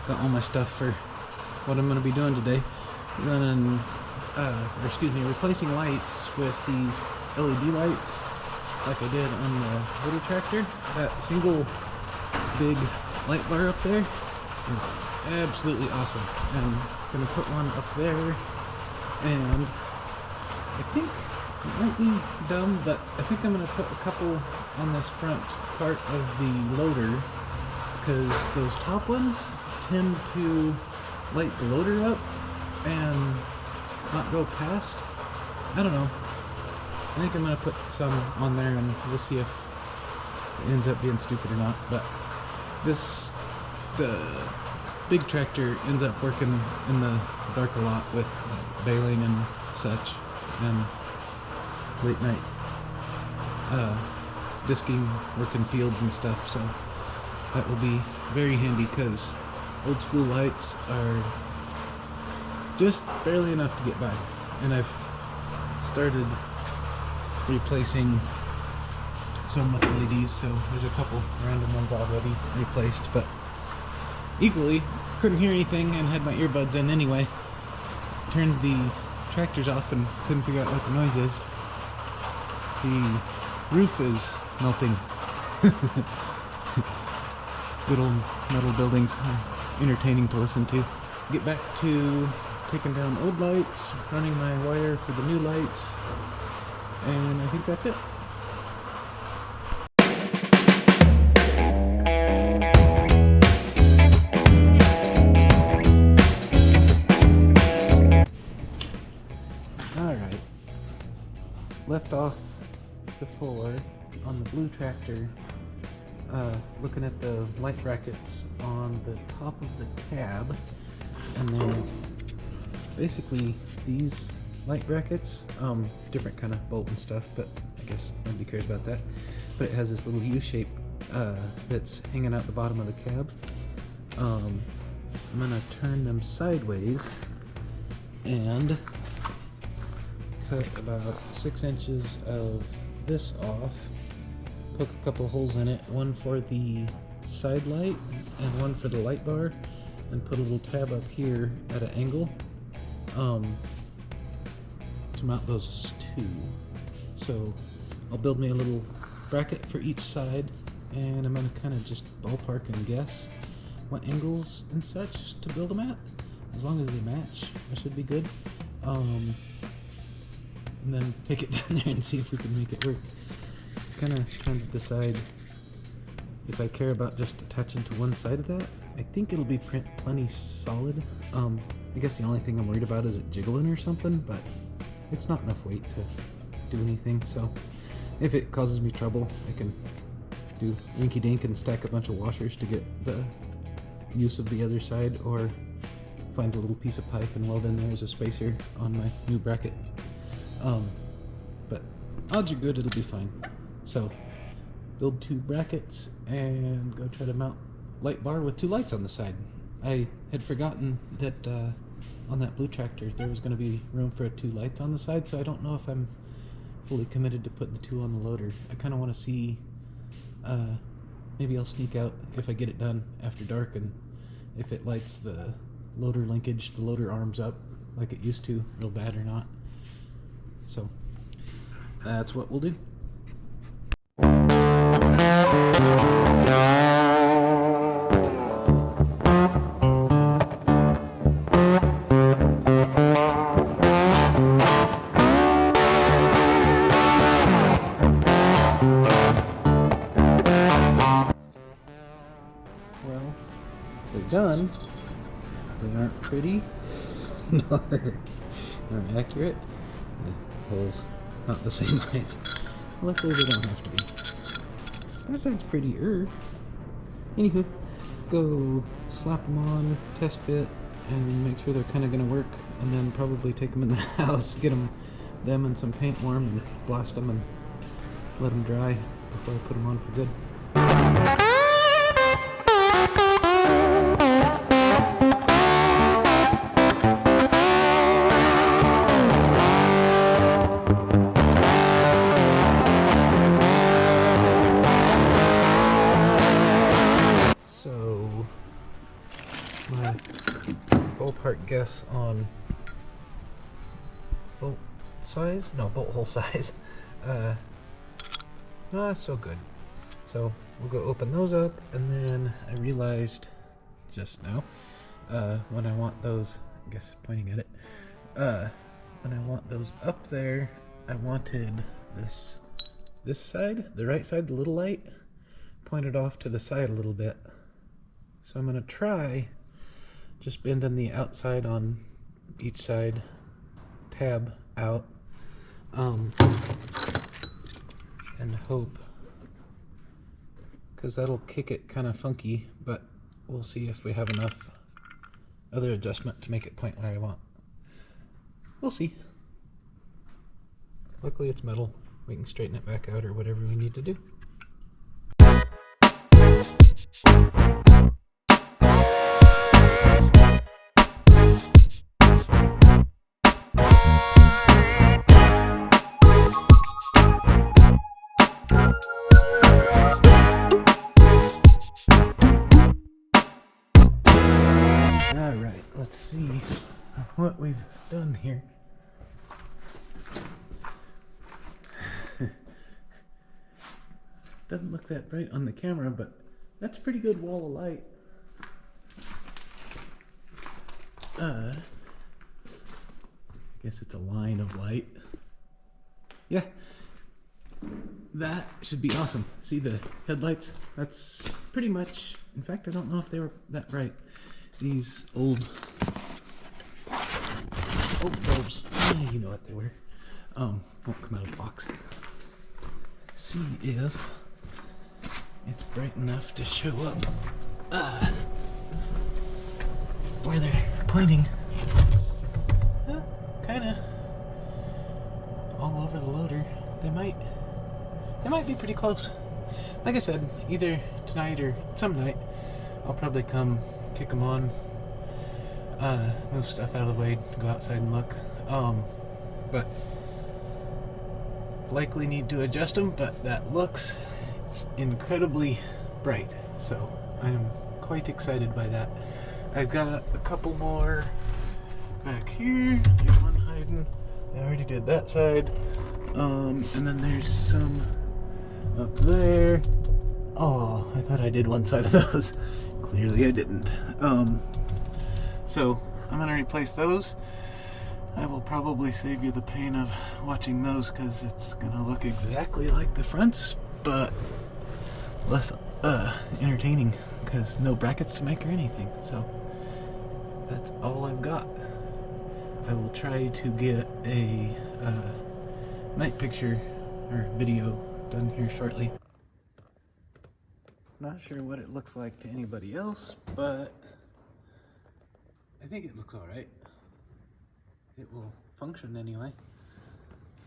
got all my stuff for what I'm going to be doing today. Running, replacing lights with these LED lights like I did on the little tractor. That single big light bar up there is absolutely awesome. And I'm going to put one up there, and I think it might be dumb, but I think I'm going to put a couple on this front part of the loader, because those top ones tend to light the loader up and not go past. I don't know. I think I'm going to put some on there and we'll see if it ends up being stupid or not. But the big tractor ends up working in the dark a lot with baling and such, and late night disking, working fields and stuff, so that will be very handy because old school lights are just barely enough to get by. And I've started replacing some with LEDs, so there's a couple random ones already replaced, but equally couldn't hear anything and had my earbuds in anyway. Turned the tractors off and couldn't figure out what the noise is. The roof is melting. Good old metal buildings are entertaining to listen to. Get back to taking down old lights, running my wire for the new lights, and I think that's it. Alright, left off before on the blue tractor, looking at the light brackets on the top of the cab, and they're basically these light brackets, different kind of bolt and stuff, but I guess nobody cares about that. But it has this little U shape that's hanging out the bottom of the cab. I'm gonna turn them sideways and cut about 6 inches of this off, poke a couple holes in it, one for the side light and one for the light bar, and put a little tab up here at an angle to mount those two. So I'll build me a little bracket for each side, and I'm going to kind of just ballpark and guess what angles and such to build them at. As long as they match, I should be good. And then take it down there and see if we can make it work. Kind of trying to decide if I care about just attaching to one side of that. I think it'll be plenty solid. I guess the only thing I'm worried about is it jiggling or something, but it's not enough weight to do anything, so if it causes me trouble, I can do rinky dink and stack a bunch of washers to get the use of the other side, or find a little piece of pipe and weld in there as a spacer on my new bracket. But odds are good it'll be fine. So build 2 brackets and go try to mount light bar with 2 lights on the side. I had forgotten that on that blue tractor there was going to be room for 2 lights on the side, so I don't know if I'm fully committed to putting the 2 on the loader. I kind of want to see, maybe I'll sneak out if I get it done after dark, and if it lights the loader linkage, the loader arms up like it used to real bad or not. So that's what we'll do. Well, they're done. They aren't pretty, nor accurate. The hole's not the same height. Luckily they don't have to be. That side's prettier. Anywho, go slap them on, test fit, and make sure they're kind of going to work, and then probably take them in the house, get them and some paint warm, and blast them and let them dry before I put them on for good. My ballpark guess on bolt size? No, bolt hole size. Not so good. So we'll go open those up, and then I realized just now when I want those, I guess pointing at it, when I want those up there, I wanted this side, the right side, the little light, pointed off to the side a little bit. So I'm gonna try just bending the outside on each side tab out, and hope, because that'll kick it kind of funky, but we'll see if we have enough other adjustment to make it point where I want. We'll see. Luckily it's metal. We can straighten it back out or whatever we need to do. Alright, let's see what we've done here. Doesn't look that bright on the camera, but that's a pretty good wall of light. I guess it's a line of light. Yeah, that should be awesome. See the headlights? That's pretty much, in fact, I don't know if they were that bright. These old bulbs, you know what they were. Won't come out of the box. See if it's bright enough to show up where they're pointing. Kinda all over the loader. They might be pretty close. Like I said, either tonight or some night, I'll probably come kick them on, move stuff out of the way, go outside and look. But likely need to adjust them, but that looks incredibly bright, so I am quite excited by that. I've got a couple more back here. There's one hiding. I already did that side. And then there's some up there. Oh, I thought I did one side of those. Clearly I didn't. So I'm gonna replace those. I will probably save you the pain of watching those because it's gonna look exactly like the fronts, but less entertaining because no brackets to make or anything. So that's all I've got. I will try to get a night picture or video done here shortly. Not sure what it looks like to anybody else, but I think it looks alright. It will function anyway.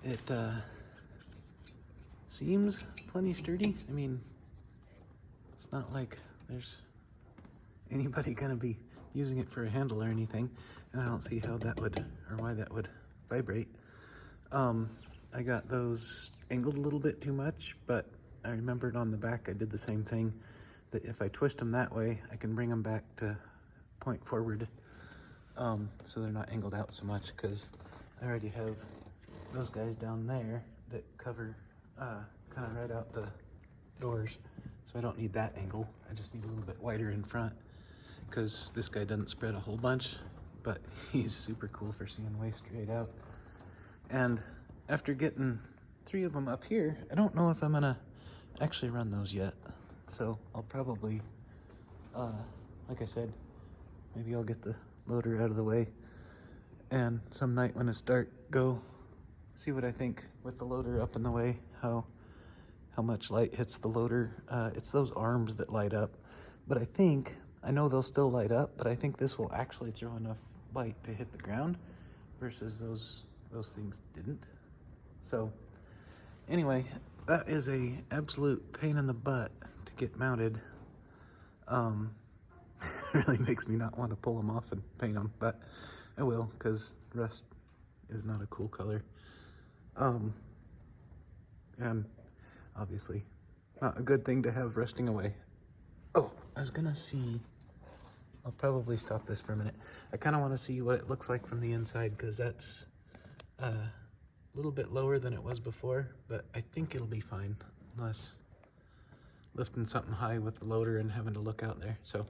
It seems plenty sturdy. I mean, it's not like there's anybody gonna be using it for a handle or anything, and I don't see how that would, or why that would vibrate. I got those angled a little bit too much, but I remembered on the back I did the same thing, that if I twist them that way, I can bring them back to point forward, so they're not angled out so much, because I already have those guys down there that cover kind of right out the doors, so I don't need that angle. I just need a little bit wider in front, because this guy doesn't spread a whole bunch, but he's super cool for seeing way straight out. And after getting 3 of them up here, I don't know if I'm gonna actually run those yet. So I'll probably, like I said, maybe I'll get the loader out of the way, and some night when it's dark, go see what I think with the loader up in the way, how much light hits the loader. It's those arms that light up, but I know they'll still light up, but I think this will actually throw enough light to hit the ground versus those things didn't. So anyway, that is a absolute pain in the butt to get mounted. It really makes me not want to pull them off and paint them, but I will, because rust is not a cool color. And obviously not a good thing to have rusting away. Oh, I was gonna see I'll probably stop this for a minute. I kind of want to see what it looks like from the inside, because that's a little bit lower than it was before, but I think it'll be fine, unless lifting something high with the loader and having to look out there. So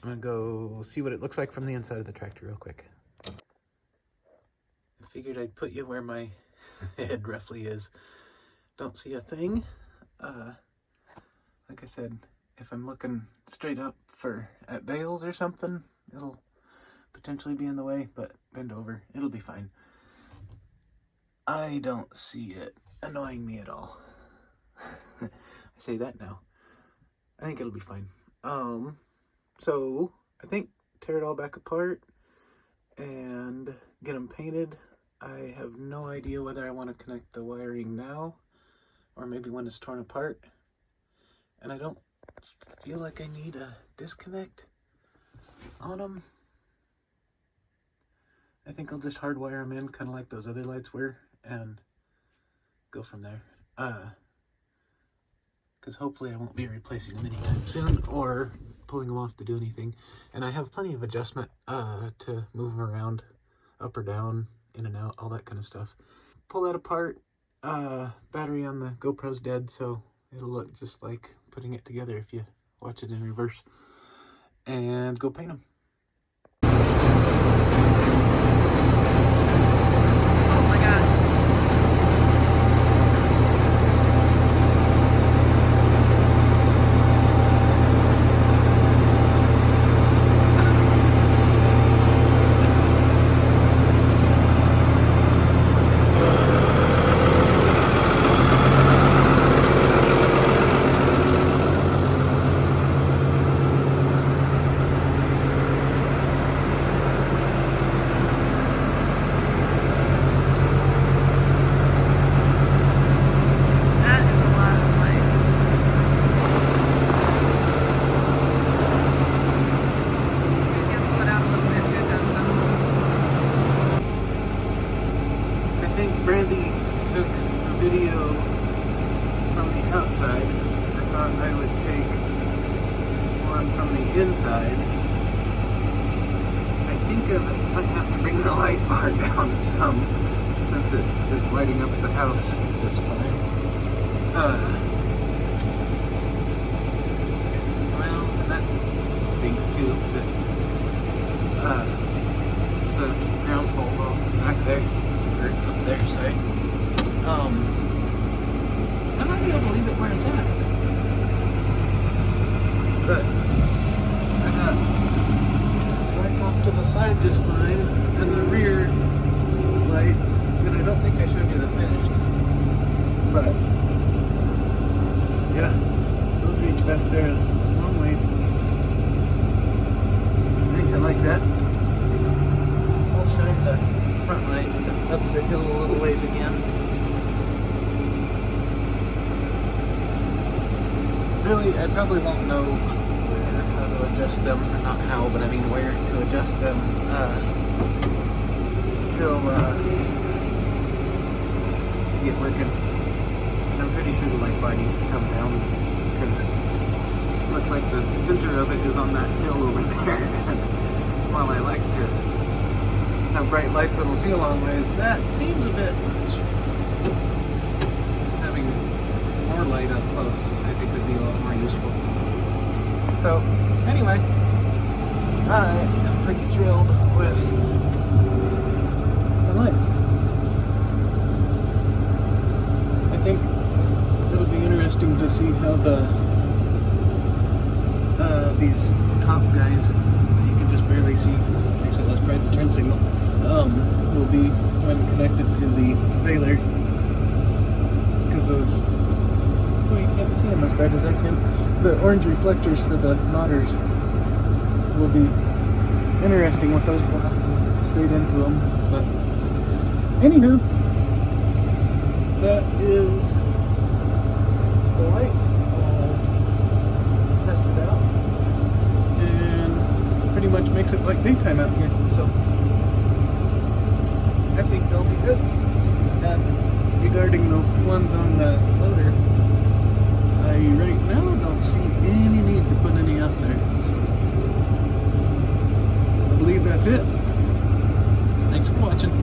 I'm gonna go see what it looks like from the inside of the tractor real quick. I figured I'd put you where my head roughly is. Don't see a thing. Like I said, if I'm looking straight up at bales or something, it'll potentially be in the way, but bend over, it'll be fine. I don't see it annoying me at all. I say that now. I think it'll be fine. So I think tear it all back apart and get them painted. I have no idea whether I want to connect the wiring now or maybe when it's torn apart. And I don't feel like I need a disconnect on them. I think I'll just hardwire them in, kind of like those other lights were, and go from there. Because hopefully I won't be replacing them anytime soon or pulling them off to do anything. And I have plenty of adjustment to move them around, up or down, in and out, all that kind of stuff. Pull that apart. Battery on the GoPro's dead, so it'll look just like putting it together if you watch it in reverse. And go paint them. Oh my god. Video from the outside. I thought I would take one from the inside. I think I might have to bring the light bar down some, since it is lighting up the house just fine. Well, and that stinks too, but the ground falls off back there, or up there, say. I might be able to leave it where it's at. But I got lights off to the side just fine, and the rear lights that I don't think I showed you the finished. But yeah, those reach back there a long ways. I think I like that. I'll shine the front light up the hill a little ways again. Really, I probably won't know how to adjust them, or not how, but I mean where to adjust them until we get working. And I'm pretty sure the light bar needs to come down, because it looks like the center of it is on that hill over there. And while I like to have bright lights that'll see a long ways, that seems a bit much. Having more light up close, I think, would be a lot more useful. So, anyway, I am pretty thrilled with the lights. I think it'll be interesting to see how these top guys, you can just barely see, actually let's try the turn signal, will be when connected to the baler, because those, well, you can't see them as bright as I can. The orange reflectors for the knotters will be interesting with those blasting straight into them. But anywho, that is the lights all tested out, and pretty much makes it like daytime out here. So I think they'll be good. And regarding the ones on the loader, I right now don't see any need to put any up there. So that's it. Thanks for watching.